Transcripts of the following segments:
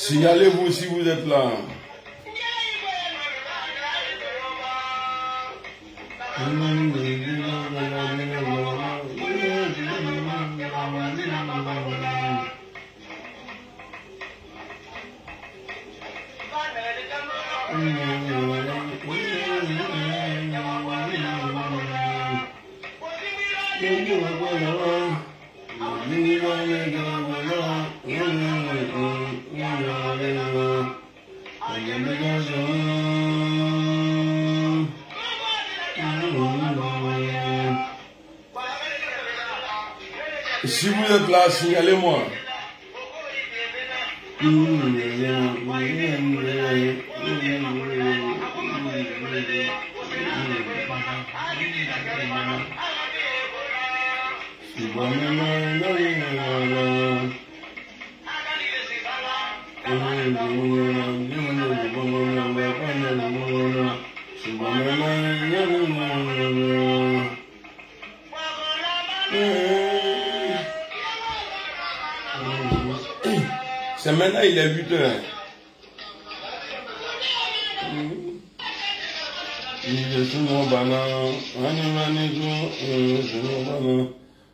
Signalez-vous si vous êtes là. Si vous êtes là, signalez-moi. C'est maintenant, il est 8 heures.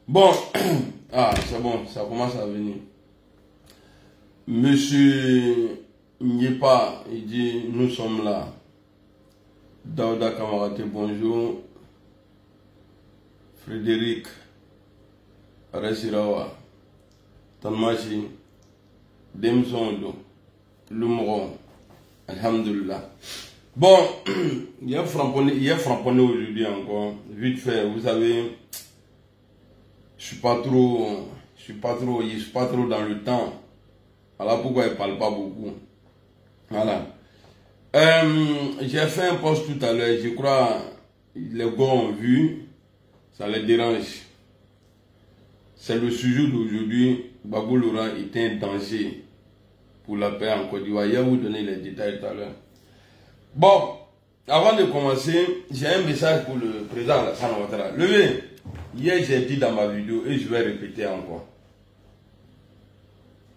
Bon, ah, c'est bon, ça commence à venir. Monsieur Nyepa, il dit, nous sommes là. Daouda Kamarate, bonjour. Frédéric Resirawa, Tanmachi, Demsondo, Lumron, Alhamdulillah. Bon, il y a framponné aujourd'hui encore. Vite fait, vous savez, je suis pas trop dans le temps. Voilà pourquoi il parle pas beaucoup. Voilà. J'ai fait un post tout à l'heure, je crois, les gars ont vu, ça les dérange. C'est le sujet d'aujourd'hui. Babou Laurent était un danger pour la paix en Côte d'Ivoire. Je vais vous donner les détails tout à l'heure. Bon, avant de commencer, j'ai un message pour le président Alassane Ouattara. Levez, hier j'ai dit dans ma vidéo et je vais répéter encore.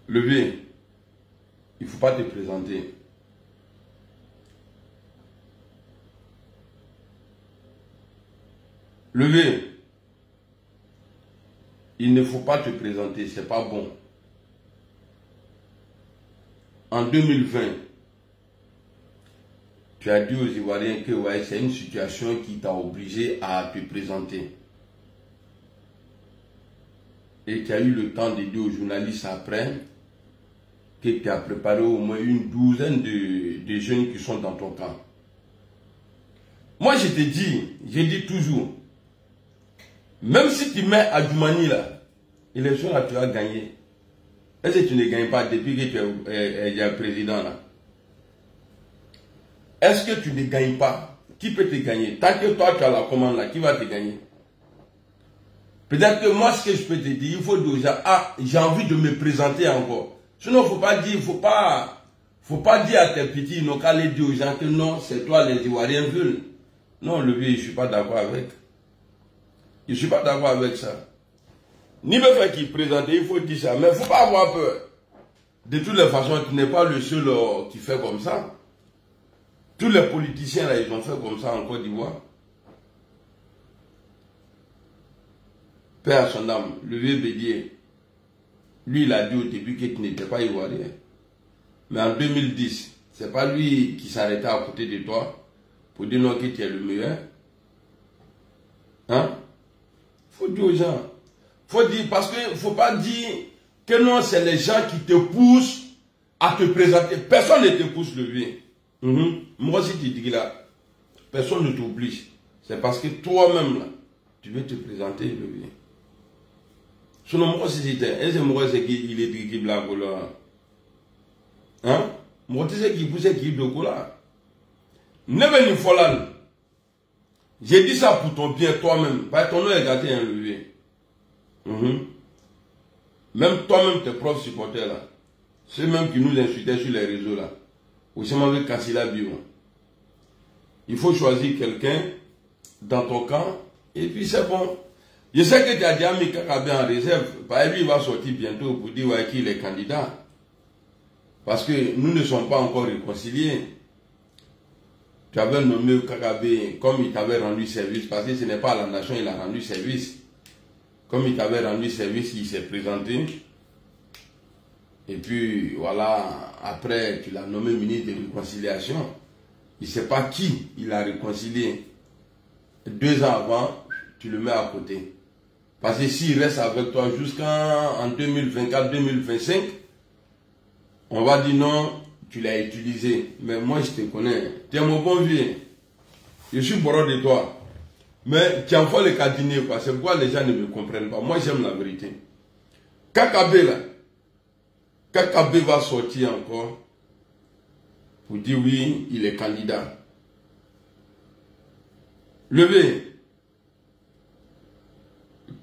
Levez, il ne faut pas te présenter. Levez, il ne faut pas te présenter, c'est pas bon. En 2020, tu as dit aux Ivoiriens que ouais, c'est une situation qui t'a obligé à te présenter. Et tu as eu le temps de dire aux journalistes après que tu as préparé au moins une douzaine de jeunes qui sont dans ton camp. Moi je te dis, je dis toujours, même si tu mets Adjoumani là, l'élection là tu as gagné. Est-ce que tu ne gagnes pas depuis que tu es président là? Est-ce que tu ne gagnes pas? Qui peut te gagner? Tant que toi tu as la commande là, qui va te gagner? Peut-être que moi ce que je peux te dire, il faut déjà, ah, j'ai envie de me présenter encore. Sinon, il ne faut pas dire, faut pas dire à tes petits, ils n'ont qu'à aller dire aux gens que non, c'est toi les Ivoiriens veulent. Non, le vieux, je ne suis pas d'accord avec. Je ne suis pas d'accord avec ça. Ni me faire qu'il présente, il faut dire ça. Mais il ne faut pas avoir peur. De toutes les façons, tu n'es pas le seul qui fait comme ça. Tous les politiciens, là, ils ont fait comme ça en Côte d'Ivoire. Père à son âme, le vieux Bédier. Lui, il a dit au début que tu n'étais pas ivoirien. Mais en 2010, c'est pas lui qui s'arrêtait à côté de toi pour dire non que tu es le meilleur. Hein? Faut dire aux gens. Faut dire, parce qu'il ne faut pas dire que non, c'est les gens qui te poussent à te présenter. Personne ne te pousse le bien. Moi, si tu dis là, personne ne t'oblige. C'est parce que toi-même, là, tu veux te présenter le bien. Sinon, moi, si c'était, et c'est moi, c'est qu'il est qui blague là. Hein? Moi, tu sais qui pousse qui de là. Ne venez pas. J'ai dit ça pour ton bien toi-même. Parce que ton nom est gâté un levier. Même toi-même, tes propres supporters là. Ceux même qui nous insultaient sur les réseaux là. Ou c'est m'avait cassé la bio. Il faut choisir quelqu'un dans ton camp. Et puis c'est bon. Je sais que tu as déjà mis Kakabe en réserve. Par lui, il va sortir bientôt pour dire ouais, qu'il est candidat. Parce que nous ne sommes pas encore réconciliés. Tu avais nommé Kakabe comme il t'avait rendu service. Parce que ce n'est pas à la nation qu'il a rendu service. Comme il t'avait rendu service, il s'est présenté. Et puis, voilà, après, tu l'as nommé ministre de réconciliation. Il ne sait pas qui il a réconcilié. 2 ans avant, tu le mets à côté. Parce que s'il reste avec toi jusqu'en 2024-2025, on va dire non, tu l'as utilisé. Mais moi, je te connais. Tu es mon bon vieux. Je suis bourreau de toi. Mais tu en fais le cadinier, quoi. C'est pourquoi les gens ne me comprennent pas. Moi, j'aime la vérité. Kakabe, là. Kakabe va sortir encore pour dire oui, il est candidat. Levez.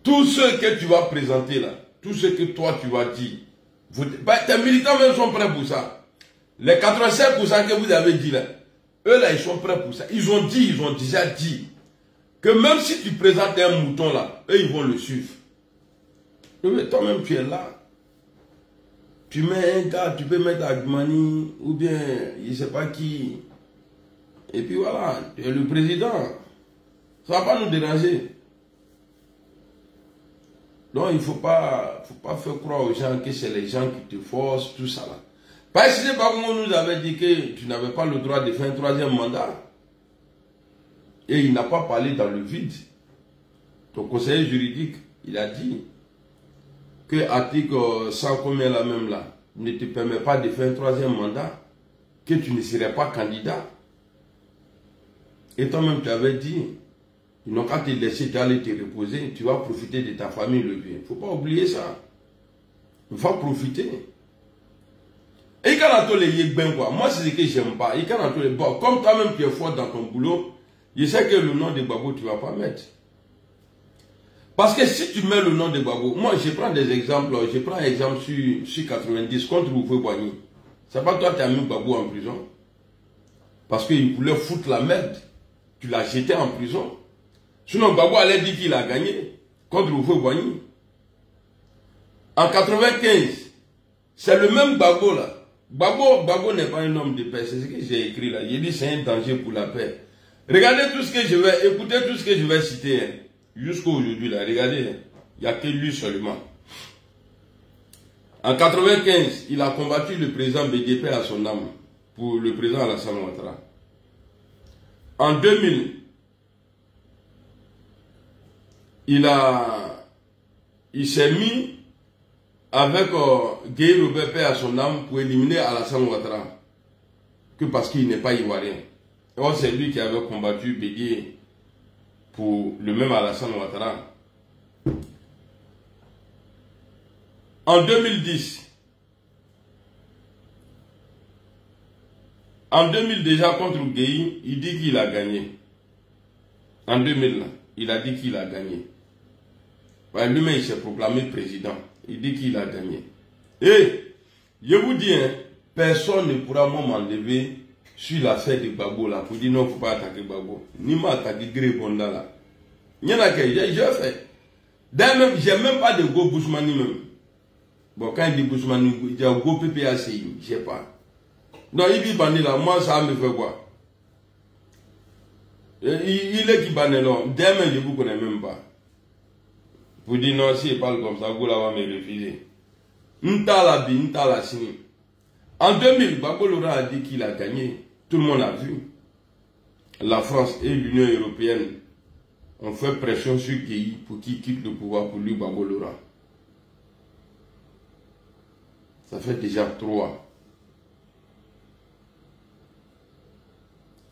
Tous ceux que tu vas présenter là, tous ceux que toi tu vas dire, tes militants même sont prêts pour ça. Les 87% que vous avez dit là, eux là, ils sont prêts pour ça. Ils ont déjà dit que même si tu présentes un mouton là, eux ils vont le suivre. Levez, toi-même tu es là. Tu mets un gars, tu peux mettre Agmani ou bien je ne sais pas qui. Et puis voilà, tu es le président. Ça ne va pas nous déranger. Donc il ne faut pas faire croire aux gens que c'est les gens qui te forcent, tout ça là. Parce que c'est pas comme on nous avait dit que tu n'avais pas le droit de faire un 3e mandat. Et il n'a pas parlé dans le vide. Ton conseiller juridique, il a dit que l'article 100 combien là même là ne te permet pas de faire un 3e mandat, que tu ne serais pas candidat. Et toi-même tu avais dit, ils n'ont qu'à te laisser aller te reposer, tu vas profiter de ta famille le bien. Il ne faut pas oublier ça. Il faut profiter. Et quand on les ben quoi, moi c'est ce que j'aime pas. Et quand on les bon, comme toi-même tu es fort dans ton boulot, je sais que le nom de Gbagbo tu ne vas pas mettre. Parce que si tu mets le nom de Gbagbo, moi je prends des exemples, je prends un exemple sur 90 contre Houphouët-Boigny. C'est pas toi qui as mis Gbagbo en prison. Parce qu'il voulait foutre la merde. Tu l'as jeté en prison. Sinon Gbagbo allait dire qu'il a gagné contre Houphouët-Boigny. En 95, c'est le même Gbagbo là. Gbagbo n'est pas un homme de paix, c'est ce que j'ai écrit là. J'ai dit c'est un danger pour la paix. Regardez tout ce que je vais, écoutez tout ce que je vais citer. Hein. Jusqu'à aujourd'hui, là, regardez, il n'y a que lui seulement. En 95, il a combattu le président BDP à son âme, pour le président Alassane Ouattara. En 2000, il s'est mis avec Guy Robert Pé à son âme pour éliminer Alassane Ouattara, que parce qu'il n'est pas ivoirien. Or, c'est lui qui avait combattu Bédié pour le même Alassane Ouattara. En 2010, déjà contre Gueye, il dit qu'il a gagné. En 2000, il a dit qu'il a gagné. Lui-même, il s'est proclamé président. Il dit qu'il a gagné. Et, je vous dis, hein, personne ne pourra m'enlever sur l'affaire de Gbagbo là, pour dire non, il ne faut pas attaquer Gbagbo. Ni m'a attaqué Gré Bonda là. Il y en a qui j'ai fait. D'ailleurs, je n'ai même pas de go Bousmani même. Bon, quand il dit Bousmani, il dit go PPACI, je ne sais pas. Non, il dit Bani là, moi ça me fait quoi? Il est qui Bani là, d'ailleurs, je ne vous connais même pas. Pour dire non, si il parle comme ça, vous là va me refuser. Ntala bi, Ntala sini. En 2000, Gbagbo Laurent a dit qu'il a gagné. Tout le monde a vu. La France et l'Union européenne ont fait pression sur Gueye pour qu'il quitte le pouvoir pour lui, Gbagbo Laurent. Ça fait déjà 3.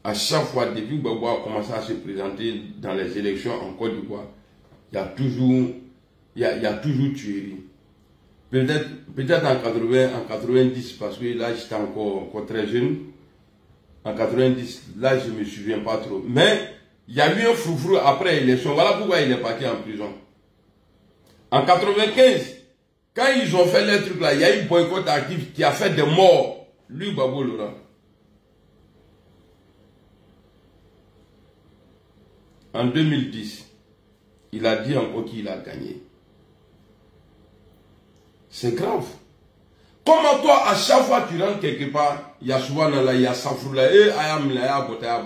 À chaque fois, depuis que Gbagbo a commencé à se présenter dans les élections en Côte d'Ivoire, il y a toujours tuerie. Peut-être en 90, parce que là j'étais encore très jeune. En 90, là je ne me souviens pas trop. Mais il y a eu un froufrou après l'élection. Voilà pourquoi il est parti en prison. En 95, quand ils ont fait les trucs là, il y a eu un boycott actif qui a fait des morts. Lui, Gbagbo Laurent. En 2010, il a dit encore qu'il a gagné. C'est grave. Comment toi, à chaque fois que tu rentres quelque part, il y a souvent là, il y a Safroula, et Ayam, il y a Abota.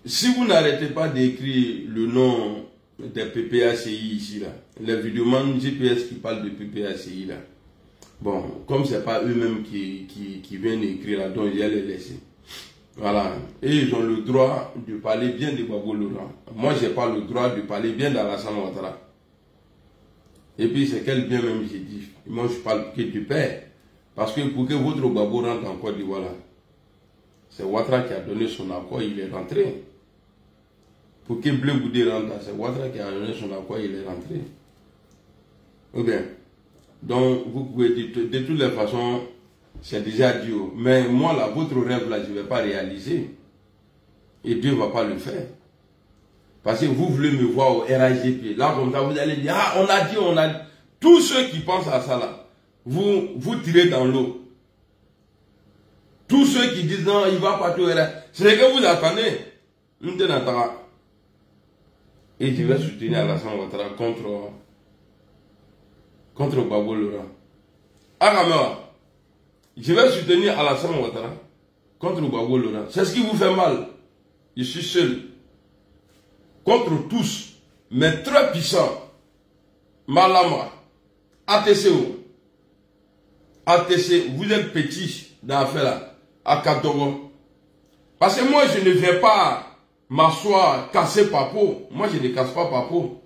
Si vous n'arrêtez pas d'écrire le nom des PPACI ici, là, les vidéomans GPS qui parlent de PPACI, là, bon, comme ce n'est pas eux-mêmes qui viennent écrire là, donc il y a les laisser. Voilà. Et ils ont le droit de parler bien de Gbagbo Laurent. Moi, je n'ai pas le droit de parler bien d'Alassane Ouattara. Et puis, c'est quel bien même j'ai dit. Moi, je parle que du père. Parce que pour que votre Gbagbo rentre en Côte d'Ivoire, c'est Ouattara qui a donné son accord, il est rentré. Pour que Blé Goudé rentre, c'est Ouattara qui a donné son accord, il est rentré. Ok. Donc, vous pouvez dire, de toutes les façons, c'est déjà Dieu. Mais moi, là, votre rêve, là, je ne vais pas réaliser. Et Dieu ne va pas le faire. Parce que vous voulez me voir au RAGP. Là, comme ça, vous allez dire, ah, on a dit. Tous ceux qui pensent à ça, là, vous tirez dans l'eau. Tous ceux qui disent, non, il ne va pas tout RAGP. C'est que vous attendez. Et je vais soutenir Alassane Ouattara contre Gbagbo Laurent. Agamera. Je vais soutenir Alassane Ouattara contre Gbagbo Laurent. C'est ce qui vous fait mal. Je suis seul. Contre tous, mais très puissants. Malama, ATCO. ATC, vous êtes petits dans l'affaire là. À Katogo. Parce que moi, je ne vais pas m'asseoir, casser Papo. Moi, je ne casse pas Papo.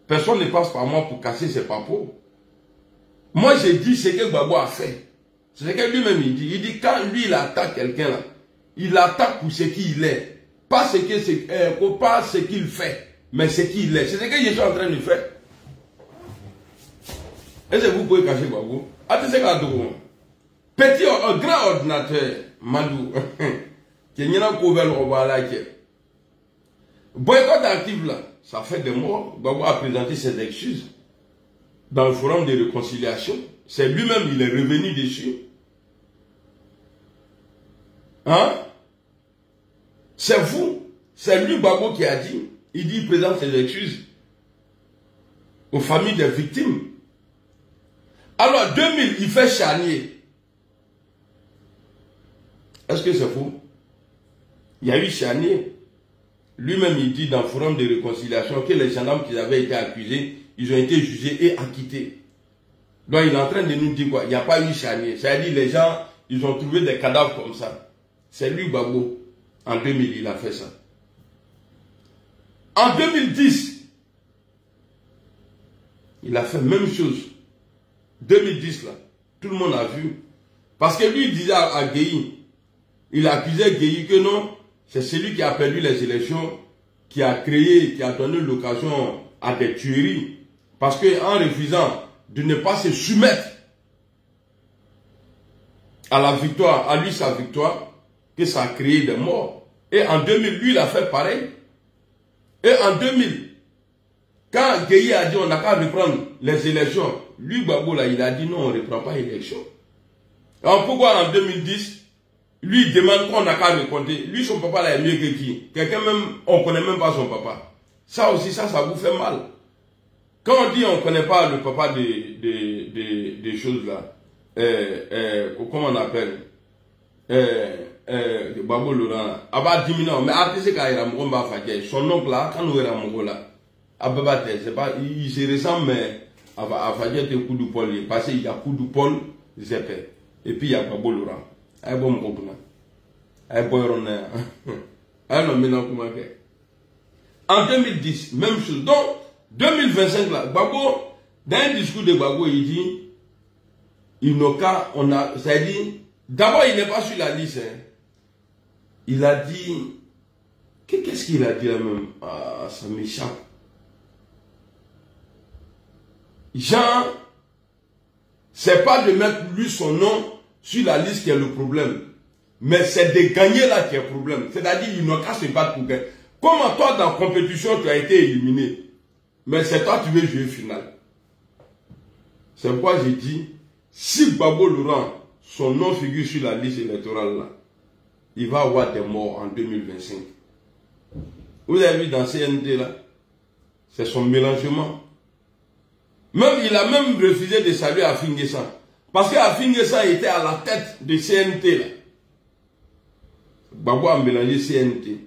Personne ne passe par moi pour casser ses Papos. Moi, j'ai dit ce que Gbagbo a fait. C'est ce que lui-même il dit. Il dit quand lui il attaque quelqu'un là, il attaque pour ce qu'il est. Pas ce qu'il fait, mais ce qu'il est. C'est ce que je suis en train de faire. Est-ce que vous pouvez cacher Gbagbo? Petit, un grand ordinateur, Madou, qui n'y a pas de boycott actif là, ça fait des mois. Gbagbo a présenté ses excuses dans le forum de réconciliation. C'est lui-même, il est revenu dessus. Hein? C'est vous. C'est lui, Gbagbo, qui a dit. Il dit, il présente ses excuses aux familles des victimes. Alors, 2000, il fait charnier. Est-ce que c'est faux? Il y a eu charnier. Lui-même, il dit dans le forum de réconciliation que les gendarmes qui avaient été accusés, ils ont été jugés et acquittés. Donc il est en train de nous dire quoi? Il n'y a pas eu charnier. C'est-à-dire les gens, ils ont trouvé des cadavres comme ça. C'est lui, Gbagbo. En 2000, il a fait ça. En 2010, il a fait la même chose. 2010, là, tout le monde a vu. Parce que lui, il disait à Gueye, il accusait Gueye que non, c'est celui qui a perdu les élections, qui a créé, qui a donné l'occasion à des tueries. Parce qu'en refusant de ne pas se soumettre à la victoire, à lui sa victoire, que ça a créé des morts. Et en 2000, lui, il a fait pareil. Et en 2000, quand Gueye a dit on n'a qu'à reprendre les élections, lui, Gbagbo, là, il a dit non, on ne reprend pas les élections. Alors pourquoi en 2010, lui, il demande qu'on n'a qu'à recompter. Lui, son papa, là, est mieux que qui? Quelqu'un même, on ne connaît même pas son papa. Ça aussi, ça vous fait mal. Quand on dit on ne connaît pas le papa des choses là, comment on appelle, Gbagbo Laurent, Abba Dimina, mais après c'est quand il a son oncle là, quand nous éramos là, Ababa, c'est pas, il se ressemble, mais à faire des coups de pôle, parce qu'il y a coup de pôle, Zepé. Et puis il y a Gbagbo Laurent. Aïe bon m'kopuna. Aïe boy ronné. Aïe non maintenant comment faire. En 2010, même chose. Donc 2025 là, Gbagbo, dans un discours de Gbagbo, il dit, Inoka, on a, c'est-à-dire, d'abord il n'est pas sur la liste. Hein. Il a dit, qu'est-ce qu'il a dit là même? Ah, ça m'échappe. Jean, c'est pas de mettre lui son nom sur la liste qui est le problème. Mais c'est de gagner là qui est le problème. C'est-à-dire, il n'a qu'à se battre pour gagner. Comment toi, dans la compétition, tu as été éliminé. Mais c'est toi qui veux jouer final. C'est pourquoi j'ai dit, si Gbagbo Laurent, son nom figure sur la liste électorale là, il va avoir des morts en 2025. Vous avez vu dans CNT là, c'est son mélangement. Même, il a même refusé de saluer Afin N'Guessan. Parce qu'Afin N'Guessan était à la tête de CNT là. Gbagbo a mélangé CNT.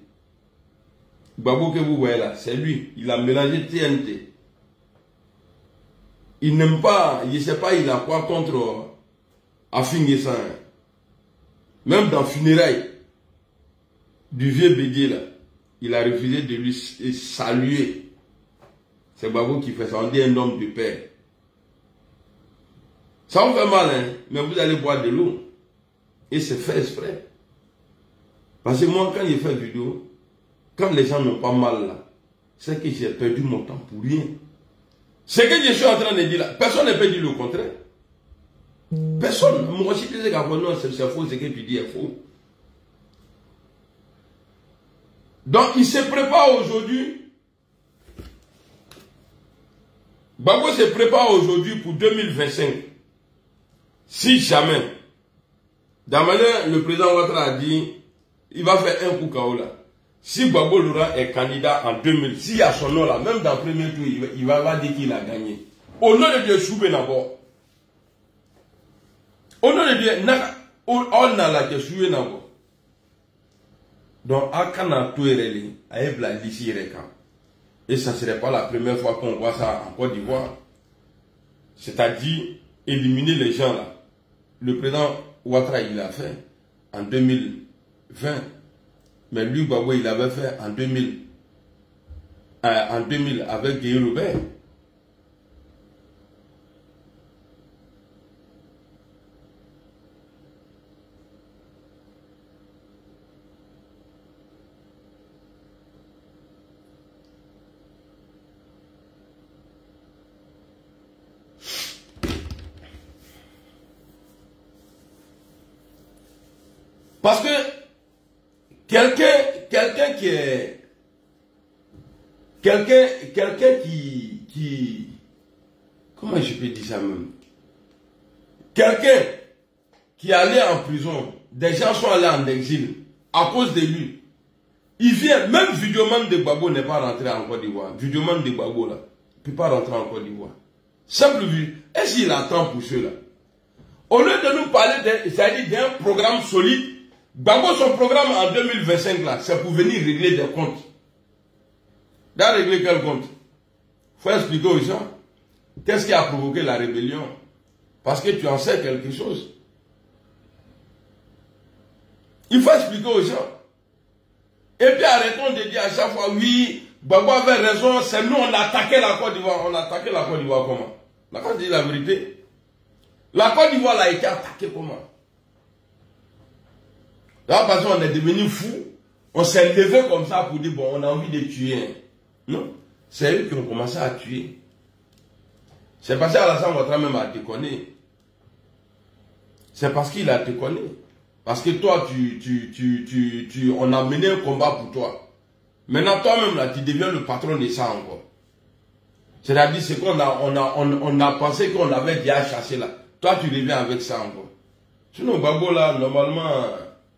Gbagbo que vous voyez là, c'est lui. Il a mélangé TNT. Il n'aime pas, je ne sais pas, il a quoi contre Afin N'Guessan. Même dans funérailles du vieux Bédier là, il a refusé de lui saluer. C'est Gbagbo qui fait ça, on dit un homme de père. Ça vous fait mal, hein, mais vous allez boire de l'eau. Et c'est fait exprès. Parce que moi, quand j'ai fait vidéo, quand les gens n'ont pas mal là, c'est que j'ai perdu mon temps pour rien. Ce que je suis en train de dire là, personne ne peut dire le contraire. Personne. Moi aussi, je disais non, c'est faux, ce que tu dis est faux. Donc, il se prépare aujourd'hui. Gbagbo se prépare aujourd'hui pour 2025. Si jamais, d'Amane, le président Ouattara a dit, il va faire un coup KO là. Si Gbagbo Laurent est candidat en 2000, s'il y a son nom là, même dans le premier tour, il va dire qu'il a gagné. Au nom de Dieu, Choubé d'abord. Au nom de Dieu, on a la Choubé d'abord. Donc, à Kana Touereli, à Ebla Lissi Reka. Et ça ne serait pas la première fois qu'on voit ça en Côte d'Ivoire. C'est-à-dire, éliminer les gens là. Le président Ouattara, il l'a fait en 2020. Mais lui, Gbagbo, il l'avait fait en 2000 avec Guy Robert. Parce que quelqu'un qui comment je peux dire ça même? Quelqu'un qui est allé en prison, des gens sont allés en exil à cause de lui. Il vient, même Vidéoman de Gbagbo n'est pas rentré en Côte d'Ivoire. Vidéoman de Gbagbo là, ne peut pas rentrer en Côte d'Ivoire. Simple vue, est-ce qu'il attend pour ceux-là? Au lieu de nous parler d'un programme solide, Gbagbo, son programme en 2025 là, c'est pour venir régler des comptes. Dans régler quel compte? Il faut expliquer aux gens qu'est-ce qui a provoqué la rébellion. Parce que tu en sais quelque chose. Il faut expliquer aux gens. Et puis arrêtons de dire à chaque fois, oui, Gbagbo avait raison, c'est nous, on a attaqué la Côte d'Ivoire. On a attaqué la Côte d'Ivoire comment? On a pas dit la vérité. La Côte d'Ivoire a été attaquée comment? Là, parce qu'on est devenu fou, on s'est levé comme ça pour dire, bon, on a envie de tuer. Non, c'est eux qui ont commencé à tuer. C'est parce qu'Alassane Ouattara même a déconné. C'est parce qu'il a déconné. Parce que toi, on a mené un combat pour toi. Maintenant, toi-même, là, tu deviens le patron de ça encore. C'est-à-dire, c'est qu'on a pensé qu'on avait déjà chassé là. Toi, tu reviens avec ça encore. Sinon, Gbagbo, là, normalement,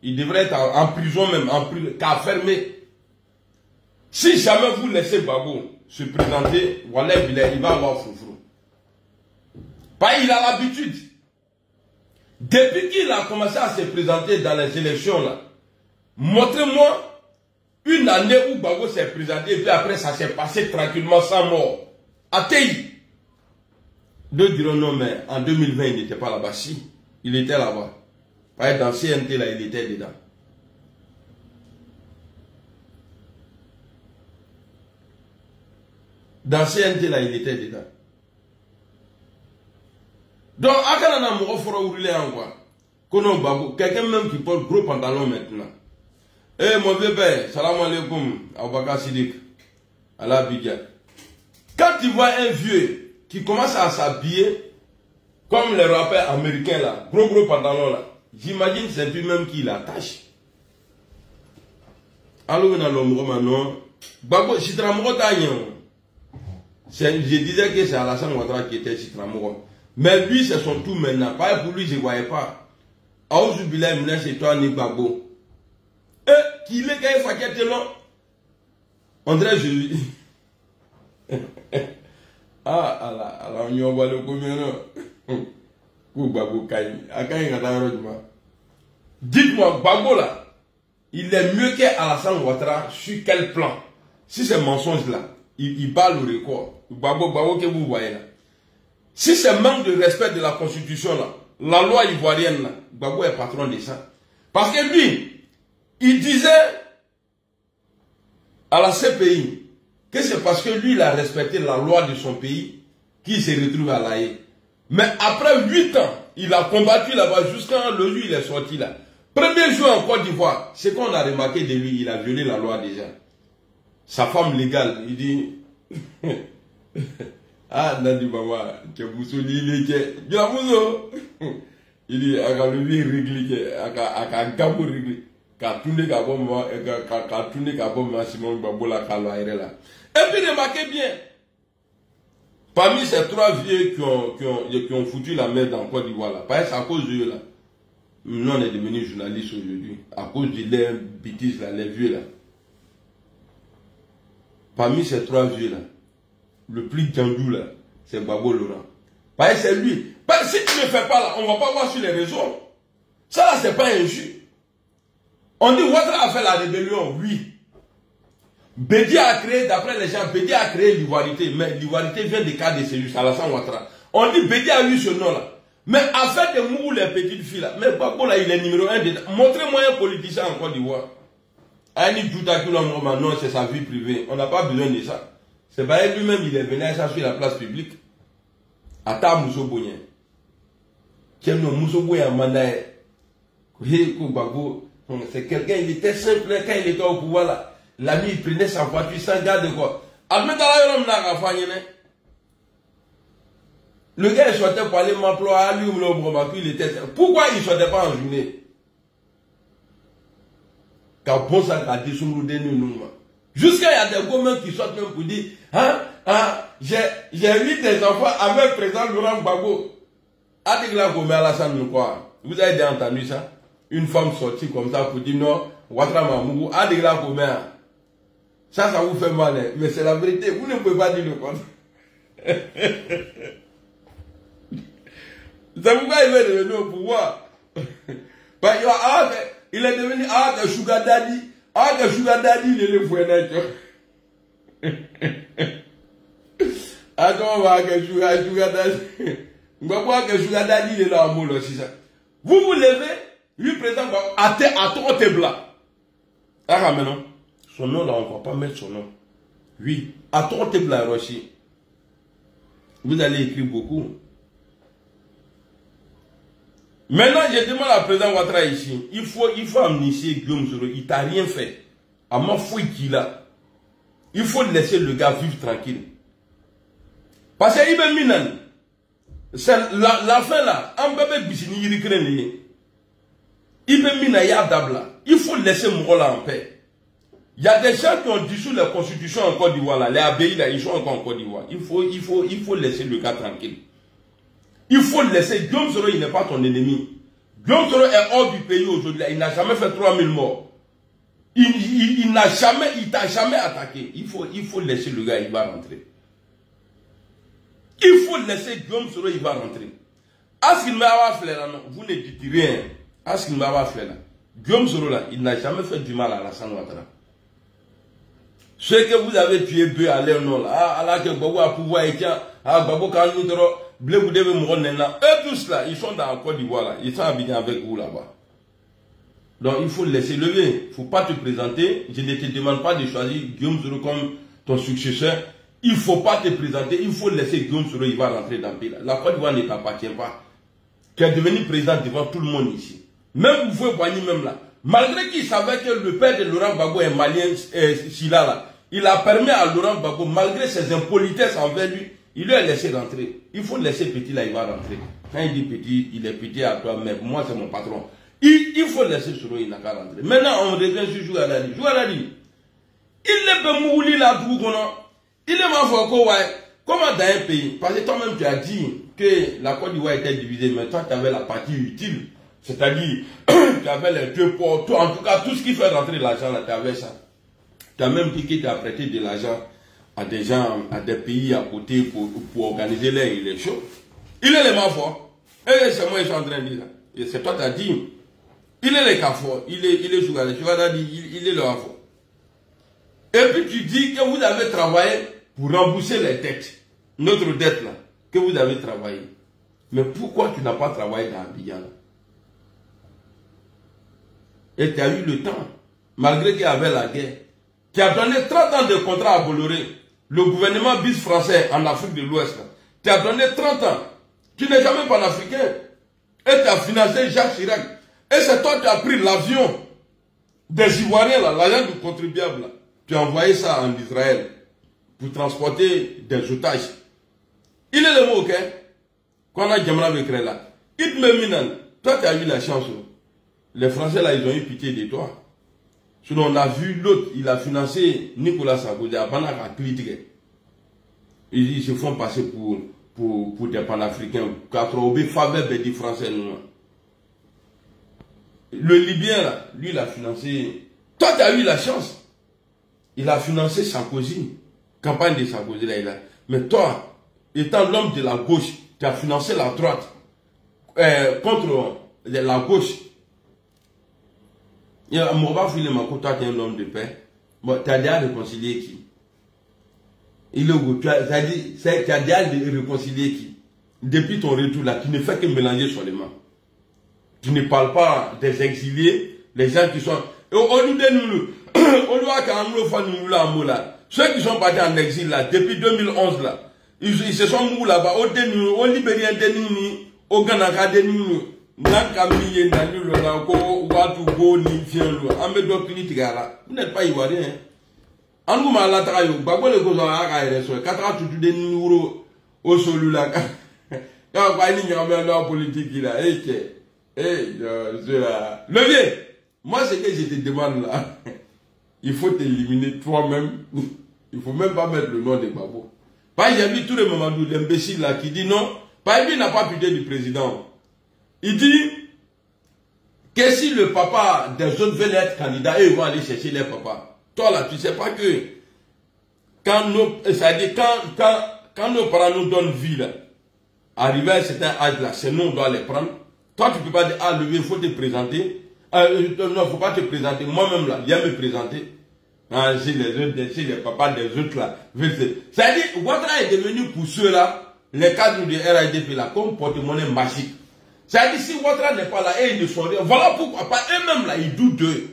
il devrait être en prison même, qu'à fermer. Si jamais vous laissez Gbagbo se présenter, voilà, il va avoir foufou. Pas, il a l'habitude. Depuis qu'il a commencé à se présenter dans les élections là, montrez-moi Une année où Gbagbo s'est présenté, et puis après ça s'est passé tranquillement sans mort. Atei. D'autres diront non, mais en 2020, il n'était pas là-bas. Si, il était là-bas. Dans CNT, là, il était dedans. Dans CNT, là, il était dedans. Donc, à quand on a un fort ouvrier en quoi? Quelqu'un même qui porte gros pantalon maintenant. Eh, mon vieux père, salam alaikum, Abubakar Siddiq, Allah Bidja. Quand tu vois un vieux qui commence à s'habiller comme les rappeurs américains là, gros pantalon là, j'imagine c'est lui même qui l'attache. Alors, on a l'homme maintenant. Gbagbo, Chitramoro Tanyan. Je disais que c'est Alassane Ouattara qui était Chitramoro. Mais lui, c'est son tout maintenant. Pas pour lui, je ne voyais pas. Aouzubillah, maintenant, c'est toi, ni Gbagbo. Qu'il est quand il faut qu'il long. André, je lui. Alors, on y envoie le combien non? Dites-moi, Gbagbo là, il est mieux qu'Alassane Ouattara sur quel plan? Si c'est mensonge là, il bat le record. Gbagbo que vous voyez là. Si c'est manque de respect de la constitution là, la loi ivoirienne là, Gbagbo est patron de ça. Parce que lui, il disait à la CPI que c'est parce que lui, il a respecté la loi de son pays qu'il se retrouve à La Haye. Mais après 8 ans, il a combattu là-bas jusqu'à le jour où il est sorti là. Premier jour en Côte d'Ivoire, c'est qu'on a remarqué de lui, il a violé la loi déjà. Sa femme légale, il dit ah, Nadi Baba, tu es Moussoli, il est il dit, aka le vie réglé, aka gabo réglé. Ka tourné ka bon Simon Gbagbo la kalo là. Et puis remarquez bien, parmi ces 3 vieux qui ont foutu la merde en Côte d'Ivoire là, parce que c'est à cause d'eux là, nous on est devenus journalistes aujourd'hui, à cause de leurs bêtises là, les vieux là. Parmi ces 3 vieux là, le plus gandou là, c'est Gbagbo Laurent. Parce que c'est lui. Parce que si tu ne le fais pas là, on ne va pas voir sur les réseaux. Ça là, c'est pas un jus. On dit Ouattara a fait la rébellion, oui. Bédi a créé, d'après les gens, Bédi a créé l'ivoirité. Mais l'ivoirité vient des cas de celui Alassane Ouattara. On dit Bédi a eu ce nom là. Mais à faire des mots les petites filles là. Mais Gbagbo là, il est numéro 1 dedans. Montrez-moi un politicien en Côte d'Ivoire. Aïni Djoudakula, non, c'est sa vie privée. On n'a pas besoin de ça. C'est pas lui-même, il est venu à ça sur la place publique. Ata Moussoboyen. Quel nom Moussoboyen Mandae. C'est quelqu'un, il était simple quand il était au pouvoir là. L'ami, il prenait sa voiture sans garde quoi. Le gars, il sortait pour aller m'employer à lui, il était. Pourquoi il ne sortait pas en journée? Car bon, ça a dit jusqu'à il y a des gommes qui sortent même pour dire j'ai eu des enfants avec le président Laurent Gbagbo. Vous avez déjà entendu ça? Une femme sortie comme ça pour dire non, Ouattara Mamougou, ça vous fait mal, hein? Mais c'est la vérité, vous ne pouvez pas dire le contraire. C'est pourquoi il veut devenir au pouvoir. Il est devenu de Sugar Daddy. De Sugar Daddy, il est le fouet. Attends, on va que Sugar Daddy. On va voir que Sugar Daddy, il est là en moule aussi. Vous vous levez, lui présente à ton tébla. Ah, maintenant, son nom là, on ne va pas mettre son nom. Oui, à ton tébla aussi. Vous allez écrire beaucoup. Maintenant, je demande à président Ouattara ici, il faut amnistier Guillaume Soro, il t'a rien fait. À ma fouille qu'il a. Il faut laisser le gars vivre tranquille. Parce qu'il est minan. C'est la fin là, un bébé bisini yirikren. Il est minan yadabla. Il faut laisser Mourola en paix. Il y a des gens qui ont dissous la constitution en Côte d'Ivoire là, les abbayes là, ils sont encore en Côte d'Ivoire. Il faut laisser le gars tranquille. Il faut le laisser. Guillaume Soro, il n'est pas ton ennemi. Guillaume Soro est hors du pays aujourd'hui. Il n'a jamais fait 3000 morts. Il t'a jamais attaqué. Il faut laisser le gars, il va rentrer. Il faut laisser Guillaume Soro, il va rentrer. Est-ce qu'il m'a fait là, non? Vous ne dites rien. Est-ce qu'il m'a fait là? Guillaume Soro là, il n'a jamais fait du mal à Alassane Ouattara. Ceux que vous avez tués peu à leur nom là, Allah que Gbagbo a pouvoir et tiens, Gbagbo quand nous devons, vous devez mourir maintenant. Eux tous là, ils sont dans la Côte d'Ivoire là, ils sont habillés avec vous là-bas. Donc il faut le laisser lever, il ne faut pas te présenter. Je ne te demande pas de choisir Guillaume Soro comme ton successeur. Il ne faut pas te présenter, il faut laisser Guillaume Soro, il va rentrer dans le pays là. La Côte d'Ivoire ne t'appartient pas. Tu es devenu président devant tout le monde ici. Même vous pouvez Boigny même là. Malgré qu'il savait que le père de Laurent Gbagbo est malien, Silla là, il a permis à Laurent Gbagbo, malgré ses impolitesses envers lui, il lui a laissé rentrer. Il faut laisser petit là, il va rentrer. Quand il dit petit, il est petit à toi, mais moi c'est mon patron. Il faut laisser Soro, il n'a qu'à rentrer. Maintenant, on revient sur Jouaradi. Jouaradi, il est pas mouli là, tout qu'on a. Il est mort pour quoi? Comment dans un pays? Parce que toi-même tu as dit que la Côte d'Ivoire était divisée, mais toi tu avais la partie utile. C'est-à-dire, tu avais les deux ports, en tout cas, tout ce qui fait rentrer l'argent là, tu avais ça. Tu as même dit que tu as prêté de l'argent à des gens, à des pays à côté pour organiser les élections. Il est le mort. Et c'est moi qui suis en train de dire ça. Et c'est toi qui as dit. Il est le Carrefour, il est Jouaradi, il est le Carrefour. Et puis tu dis que vous avez travaillé pour rembourser les dettes. Notre dette là, que vous avez travaillé. Mais pourquoi tu n'as pas travaillé dans Abidjan? Et tu as eu le temps, malgré qu'il y avait la guerre. Tu as donné 30 ans de contrat à Bolloré, le gouvernement bis français en Afrique de l'Ouest. Tu as donné 30 ans. Tu n'es jamais panafricain. Et tu as financé Jacques Chirac. Et c'est toi qui as pris l'avion des Ivoiriens, l'argent du contribuable. Là. Tu as envoyé ça en Israël pour transporter des otages. Il est le mot, ok? Quand on a Djamra Bekre là. Il me minan. Toi, tu as eu la chance. Les Français là, ils ont eu pitié de toi. Sinon, on a vu l'autre, il a financé Nicolas Sarkozy à Banaka Klitige. Ils se font passer pour des panafricains. Des Français. Le Libyen là, lui, il a financé. Toi, tu as eu la chance. Il a financé Sarkozy. Campagne de Sarkozy là, il a. Mais toi, étant l'homme de la gauche, tu as financé la droite contre la gauche. Il y a Morba Filema, toi, tu es un homme de paix. Bon, tu as déjà réconcilié qui? Il est où? Tu as déjà réconcilié qui? Depuis ton retour là, tu ne fais que mélanger seulement. Tu ne parles pas des exilés, les gens qui sont. Ceux qui sont partis en exil là, depuis 2011 là, ils se sont mous là-bas, au Libérien Denini, au Ganaka Denini, Nakamiye Nalu, Watu Go, Nifiolo, Amedo Klitigara. Vous n'êtes pas ivoirien. En nous malatrayo, Babo le Gozo à Kaïreso, 4 ans tout de Nouro, au Solula. Quand il y a un politique là, levier, moi ce que je te demande là, il faut t'éliminer toi-même. Il ne faut même pas mettre le nom de Gbagbo. Pas il y a vu tout le moment l'imbécile là qui dit non, pas lui n'a pas pitié du président. Il dit que si le papa des autres veulent être candidat, ils vont aller chercher les papas. Toi là, tu ne sais pas que quand nos parents nous donnent vie là, arrivé à un certain âge là, c'est nous on doit les prendre. Toi tu ne peux pas dire, ah il faut te présenter. Non, il ne faut pas te présenter. Moi-même là, viens me présenter. Ah, si les papas des autres là. C'est-à-dire, Ouattara est devenu pour ceux-là, les cadres de RIDP là, comme porte-monnaie magique. C'est-à-dire, si Ouattara n'est pas là et ils ne sont rien, voilà pourquoi pas eux-mêmes là, ils doutent d'eux.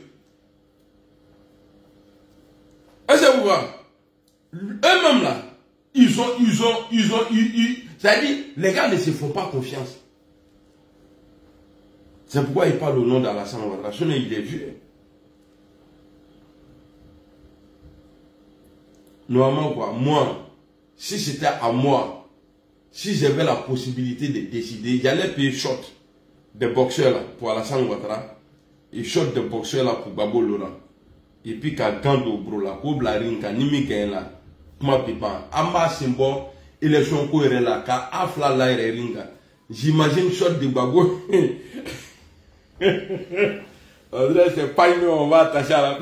Est-ce que vous voyez? Eux-mêmes là, c'est-à-dire, les gars ne se font pas confiance. C'est pourquoi il parle au nom d'Alassane Ouattara. Sinon, il est vieux. Normalement, quoi, moi, si c'était à moi, si j'avais la possibilité de décider, j'allais payer short des boxeurs là, pour Alassane Ouattara, et short des boxeurs là pour Gbagbo Laurent. Et puis, quand Gando Bro là, pour Blarinka, Nimi là, comment pipa, Amba Simbo, élection cohérente là, quand Afla là, Ringa. J'imagine short de Gbagbo. On dirait que c'est pas une, on va attacher à la.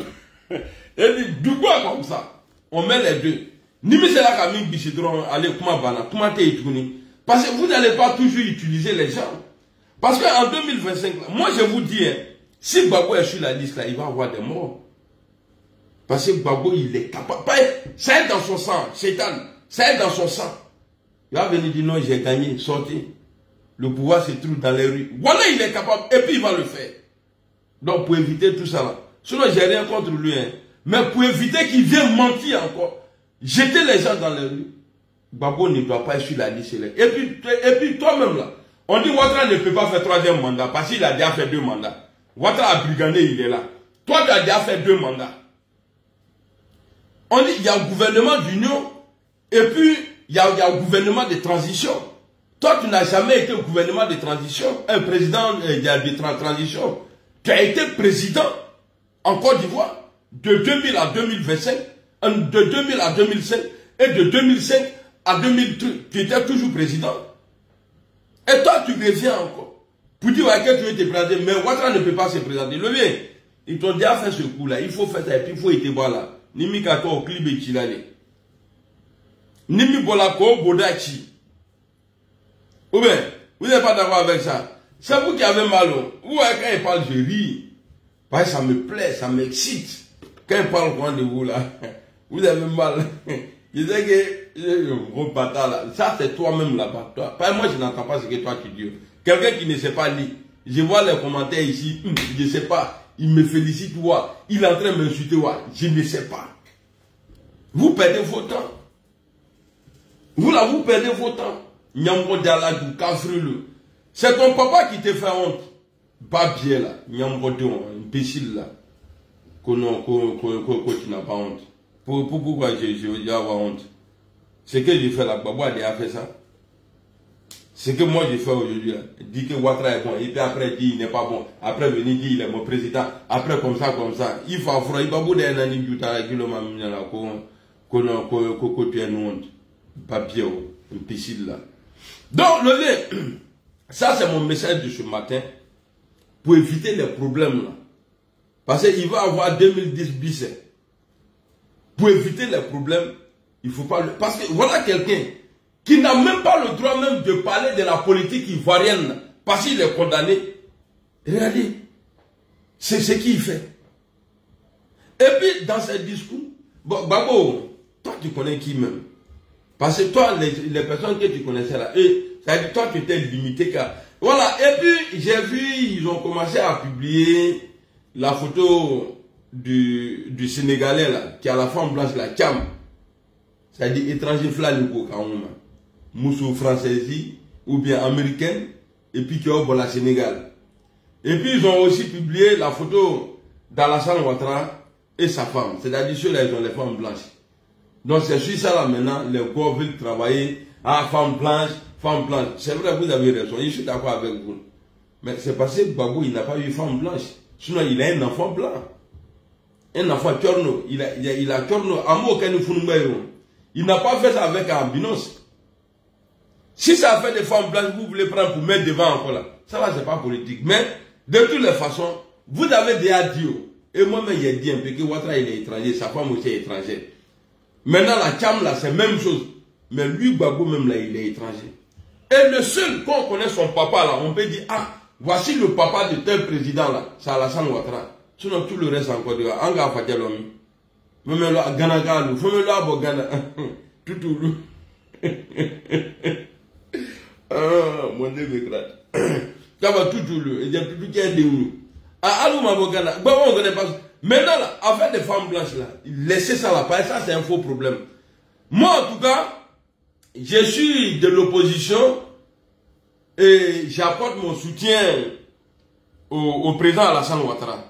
Et dit, du quoi comme ça? On met les deux. Nimi c'est là qu'à Bichidron, allez, comment t'es étourné? Parce que vous n'allez pas toujours utiliser les gens. Parce qu'en 2025, moi je vous dis, hein, si Gbagbo est sur la liste là, il va avoir des morts. Parce que Gbagbo, il est capable. Ça est dans son sang, Satan. Ça est dans son sang. Il va venir dire non, j'ai gagné, sortez. Le pouvoir se trouve dans les rues. Voilà, il est capable. Et puis il va le faire. Donc pour éviter tout ça là. Sinon, j'ai rien contre lui. Hein. Mais pour éviter qu'il vienne mentir encore, jeter les gens dans les rues. Gbagbo ne doit pas être sur la liste. Et puis toi-même là, on dit Ouattara ne peut pas faire 3e mandat parce qu'il a déjà fait 2 mandats. Ouattara a brigandé, il est là. Toi, tu as déjà fait 2 mandats. On dit il y a un gouvernement d'union et puis il y a un gouvernement de transition. Toi, tu n'as jamais été au gouvernement de transition, un président de transition. Tu as été président en Côte d'Ivoire de 2000 à 2025, de 2000 à 2005 et de 2005 à 2003. Tu étais toujours président. Et toi, tu reviens encore pour dire que tu veux te présenter. Mais Ouattara ne peut pas se présenter. Le bien, ils t'ont déjà fait ce coup-là. Il faut faire ça et puis il faut être voir là. Nimi kato au clip et chilale. Nimi bolako bodachi. Ou bien, vous n'êtes pas d'accord avec ça. C'est vous qui avez mal. Ou quand il parle, je ris. Parce que ça me plaît, ça m'excite. Quand il parle au de vous là, vous avez mal. Je sais que gros bâtard là. Ça c'est toi-même là-bas. Moi je n'entends pas ce que toi tu dis. Quelqu'un qui ne sait pas lire. Je vois les commentaires ici. Je ne sais pas. Il me félicite, ouais. Il est en train de m'insulter, ouais. Je ne sais pas. Vous perdez vos temps. Vous là, vous perdez vos temps. Nyambo Dialadou, Kafrulu. C'est ton papa qui te fait honte. Pas bien là. Nyambo Dion, imbécile là. Que tu n'as pas honte. Pourquoi je vais avoir honte? Ce que j'ai fait là, Gbagbo a déjà fait ça. Ce que moi j'ai fait aujourd'hui, dit que Ouattara est bon, et puis après dit il n'est pas bon, après venir dire il est mon président, après comme ça, il faut affronter, il va vous donner un indutara qui le m'a mis là, qu'on tu es une honte, pas bien, imbécile là. Donc, ça c'est mon message de ce matin, pour éviter les problèmes là. Parce qu'il va avoir 2010 bis. Pour éviter les problèmes, il faut pas le... Parce que voilà quelqu'un qui n'a même pas le droit même de parler de la politique ivoirienne parce qu'il est condamné. Regardez, c'est ce qu'il fait. Et puis, dans ses discours, bon, Gbagbo, toi tu connais qui même? Parce que toi, les personnes que tu connaissais là, toi tu étais limité car... Voilà, et puis j'ai vu, ils ont commencé à publier la photo du Sénégalais là, qui a la femme blanche là, Kiam. C'est-à-dire étranger flanico quand même. Moussou française ou bien américaine et puis qui est au Sénégal. Et puis ils ont aussi publié la photo d'Alassane Ouattara et sa femme. C'est-à-dire ceux-là ils ont les femmes blanches. Donc c'est sur ça là maintenant, les corps veulent travailler à femme blanche, femme blanche. C'est vrai que vous avez raison, je suis d'accord avec vous. Mais c'est parce que Gbagbo il n'a pas eu femme blanche. Sinon il a un enfant blanc. Un enfant Tchorno. Il a Tchorno. Il n'a pas fait ça avec un binos. Si ça fait des femmes blanches, vous voulez prendre pour mettre devant encore là. Ça là, c'est pas politique. Mais, de toutes les façons, vous avez déjà dit, et moi-même, j'ai dit un peu que Ouattara, il est étranger, sa femme aussi est étrangère. Maintenant, la Tcham là, c'est la même chose. Mais lui, Gbagbo, même là, il est étranger. Et le seul, quand on connaît son papa là, on peut dire, ah, voici le papa de tel président là, c'est Alassane Ouattara. Sinon, tout le reste encore, Anga Fatialomi. Même là, Ghana, Ghana, même là, Ghana, tout. Ah, mon Dieu, me gratte. Ça va tout le. Il y a tout qui est de nous. Ah, allô, ma bogana. Bon, on ne connaît pas. Maintenant, là, affaire des femmes blanches, là, laissez ça là, parce que ça, c'est un faux problème. Moi, en tout cas, je suis de l'opposition et j'apporte mon soutien au président Alassane Ouattara.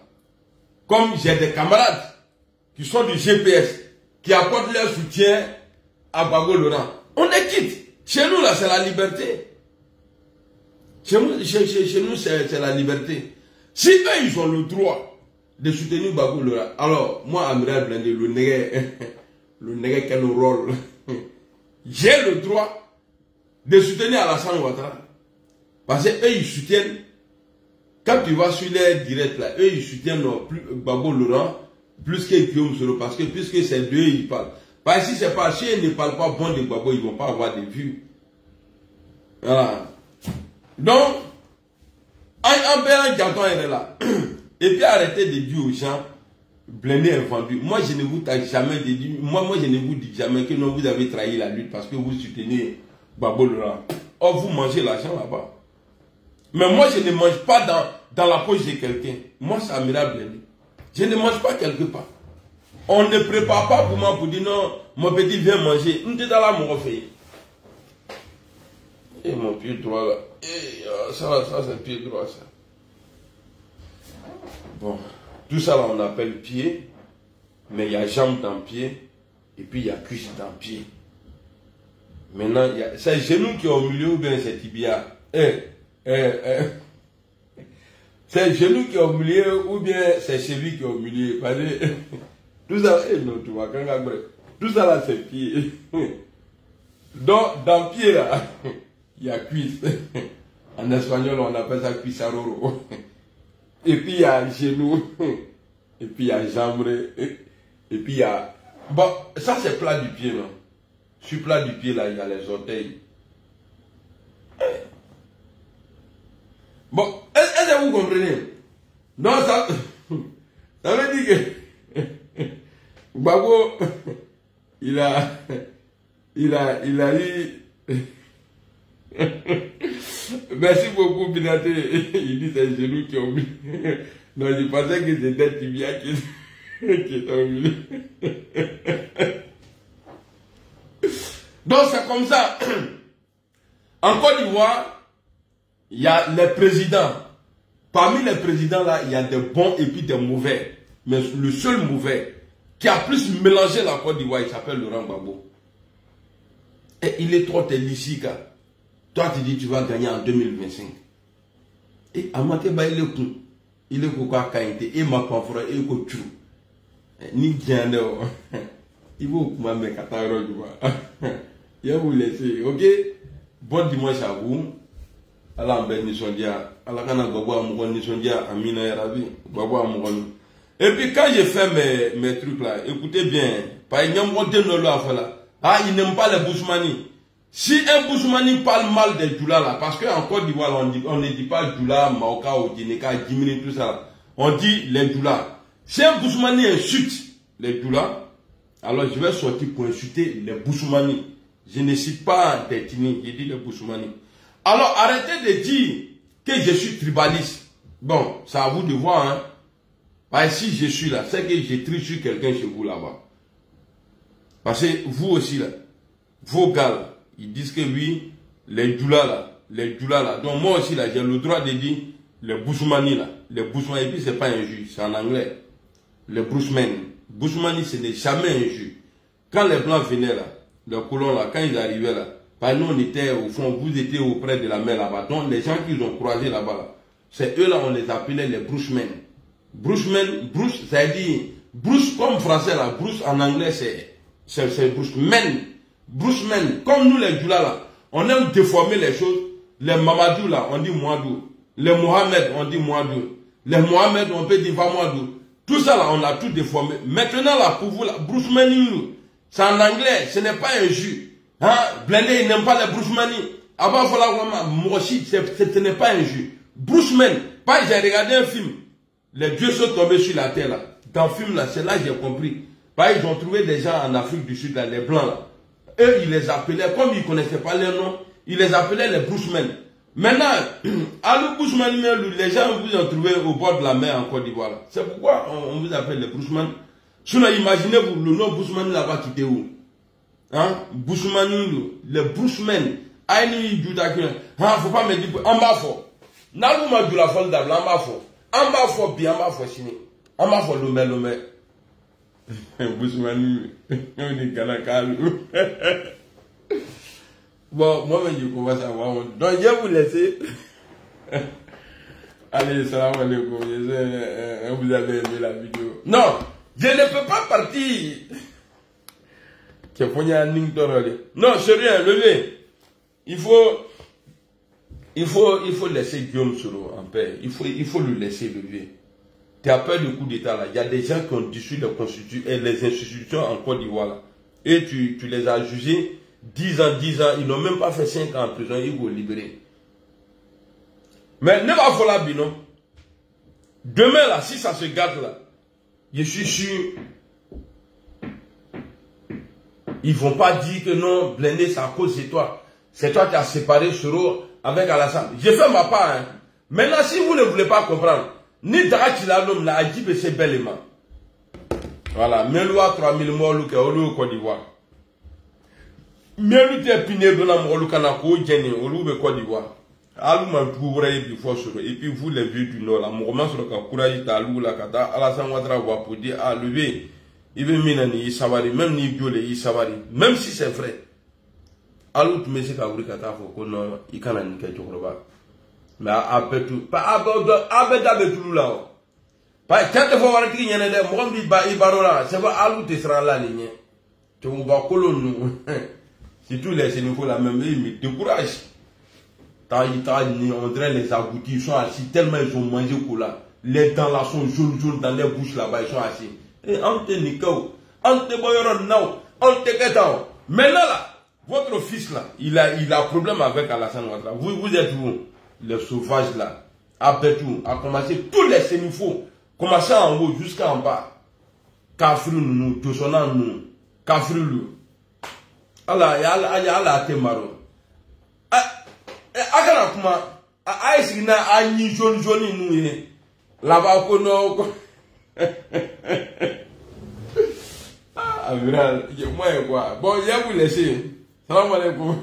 Comme j'ai des camarades qui sont du GPS, qui apportent leur soutien à Gbagbo Laurent. On est quitte. Chez nous, là, c'est la liberté. Chez nous, c'est la liberté. Si eux, ils ont le droit de soutenir Gbagbo Laurent, alors, moi, Amiral Blindé, le nègre qui a le rôle, j'ai le droit de soutenir Alassane Ouattara. Parce qu'eux, ils soutiennent, quand tu vas sur les directs, là, eux, ils soutiennent Gbagbo Laurent plus que Guillaume Soro, parce que puisque c'est deux, ils parlent. Parce que si c'est pas, si ils ne parlent pas bon de Gbagbo, ils ne vont pas avoir de vues. Voilà. Donc, en Bélan Diaton est là. Et puis arrêtez de dire aux gens, Blindé est vendu. Moi, je ne vous taille jamais dit, moi, je ne vous dis jamais que non, vous avez trahi la lutte parce que vous soutenez Babolola. Or, vous mangez l'argent là-bas. Mais moi, je ne mange pas dans la poche de quelqu'un. Moi, ça m'ira blindé. Je ne mange pas quelque part. On ne prépare pas pour moi pour dire non, mon petit viens manger. On est dans la mon fait. Et mon pied droit là. Et ça c'est le pied droit ça. Bon. Tout ça là on appelle pied. Mais il y a jambe dans pied. Et puis il y a cuisse dans pied. Maintenant, c'est genou qui est au milieu ou bien c'est tibia. C'est genou qui est au milieu ou bien c'est cheville qui est au milieu. Tout ça, non, tu vois, tout ça là c'est pied. Donc, dans pied là, il y a cuisse. En espagnol, on appelle ça cuissaroro. Et puis il y a genou. Et puis il y a jambe. Et puis il y a... Bon, ça c'est plat du pied, non? Sur plat du pied là, il y a les orteils. Bon, est-ce que vous comprenez? Non, ça veut dire que Babo, il a eu... Merci beaucoup, Binaté. Il dit c'est genou qui est au milieu. Non, je pensais que c'était tibia qui est au milieu. Donc c'est comme ça. En Côte d'Ivoire, il y a les présidents. Parmi les présidents là, il y a des bons et puis des mauvais. Mais le seul mauvais qui a plus mélangé la Côte d'Ivoire, il s'appelle Laurent Gbagbo. Et il est trop télicika. Toi tu dis tu vas gagner en 2025. Et à Mateba il est con. Il est quoi qualité et ma confrère et quoi tu. Ni bien il faut que me kataro du vois. Je vous laisser, ok? Bon dimanche à vous. Allah ben nisondia. Allah kana Gbagbo amugon nisondia amina ya Rabbi. Gbagbo amugon. Et puis quand je fais mes trucs là, écoutez bien. Par exemple, il n'aime pas les Bousmani. Si un Bousmani parle mal des Djoula là, parce qu'en Côte d'Ivoire, on ne dit pas Djoula, Maoka, Odineka, Djimini, tout ça. On dit les Djoula. Si un Bousmani insulte les Djoula, alors je vais sortir pour insulter les Bousmani. Je ne cite pas des Tini, je dis les Bousmani. Alors arrêtez de dire que je suis tribaliste. Bon, c'est à vous de voir, hein. Parce que si je suis là, c'est que j'ai triché sur quelqu'un chez vous là-bas. Parce que vous aussi là, vos gars là, ils disent que oui, les Djoula là, donc moi aussi là, j'ai le droit de dire les Bousmani là, les Bousmani, et puis c'est pas un jus, c'est en anglais. Les Bousmani. Bousmani, ce n'est jamais un jus. Quand les Blancs venaient là, les colons là, quand ils arrivaient là, par nous on était au fond, vous étiez auprès de la mer là-bas, donc les gens qu'ils ont croisés là-bas, là, c'est eux là, on les appelait les Brucemen. Brucemen, Bruce, ça veut dire, Bruce comme français là, Bruce en anglais c'est Brucemen. Brucemen, comme nous les Djoula là, on aime déformer les choses. Les Mamadou là, on dit Mouadou. Les Mohamed, on dit Mouadou. Les Mohamed, on peut dire Vamadou. Tout ça là, on a tout déformé. Maintenant là, pour vous là, Brucemen, c'est en anglais, ce n'est pas un jus. Hein? Blindé, il n'aime pas les Brucemani. Avant, voilà, moi aussi, ce n'est pas un jus. Brucemen, pas j'ai regardé un film. Les dieux sont tombés sur la terre là. Dans le film là, c'est là que j'ai compris. Ils ont trouvé des gens en Afrique du Sud, là, les blancs là. Eux, ils les appelaient, comme ils ne connaissaient pas leur nom, ils les appelaient les Brucemen. Maintenant, à le Brucemen, les gens vous ont trouvé au bord de la mer en Côte d'Ivoire. C'est pourquoi on vous appelle les Brucemen. Sinon, imaginez-vous, le nom Brucemen là-bas quitté où? Hein? Brucemen, les Brucemen. Aïe, faut pas me dire, en bas fort. N'a pas de la folle d'able, en bas fort. En bas fort, bien, en bas fort, chini. En bas fort, l'omé. Bousmani, on est Kanakalu. Bon, moi-même, je commence à voir. Donc, je vais vous laisser. Allez, salam alaikum. Vous avez aimé la vidéo. Non, je ne peux pas partir. Non, c'est rien, levez. Il faut laisser Guillaume Soro en paix. Il faut le laisser lever. Tu as peur du coup d'État là. Il y a des gens qui ont dissous les institutions en Côte d'Ivoire. Et tu les as jugés 10 ans. Ils n'ont même pas fait 5 ans en prison. Ils vont libérer. Mais ne va pas la binon. Demain là, si ça se gâte là, Je suis sûr. Ils vont pas dire que non, Blindé, c'est à cause de toi. C'est toi qui as séparé Soro avec Alassane. J'ai fait ma part. Hein. Maintenant, si vous ne voulez pas comprendre, ni Darachilalom n'a dit que c'est bellement. Voilà. Meloua 3000 morts, au Côte d'Ivoire. Melou t'es piné de la mort, Kanako, Jenny, au Côte d'Ivoire. Alou m'a trouvé et puis vous les vieux du Nord, la mouvement sur le courage d'Alou, la Kata, Alassane Ouattara, pour dire, ah, levé. Il veut minani savari même ni biolé il savari même si c'est vrai alou tu me sais qu'à vous kata faut non il kana ni quelque chose mais après tout pas avec tout là pas quand faut voir qui y en a des moi bi ba ibarola c'est pas alou te sera la ligne tu vas colon nous si tous les sénégalais la même il me décourage on dirait les aboutis ils sont assis tellement ils ont mangé cola les dents là sont jaunes dans les bouches là-bas ils sont assis. Et ante nikao, ante boyoron nao, ante ketao. Maintenant là, votre fils là, il a problème avec Alassane Ouattara. Vous êtes où? Les sauvages là, à Betou, à commencer tous les sénifaux, commencer en haut jusqu'en bas. Kafrou nous, Tosonan nous, Kafrou nous. Allah te maro. Akana kuma, aïsina ani jaune nous là-bas kono. Ah, moi quoi. Bon, je vais vous laisser. Salam alaikum.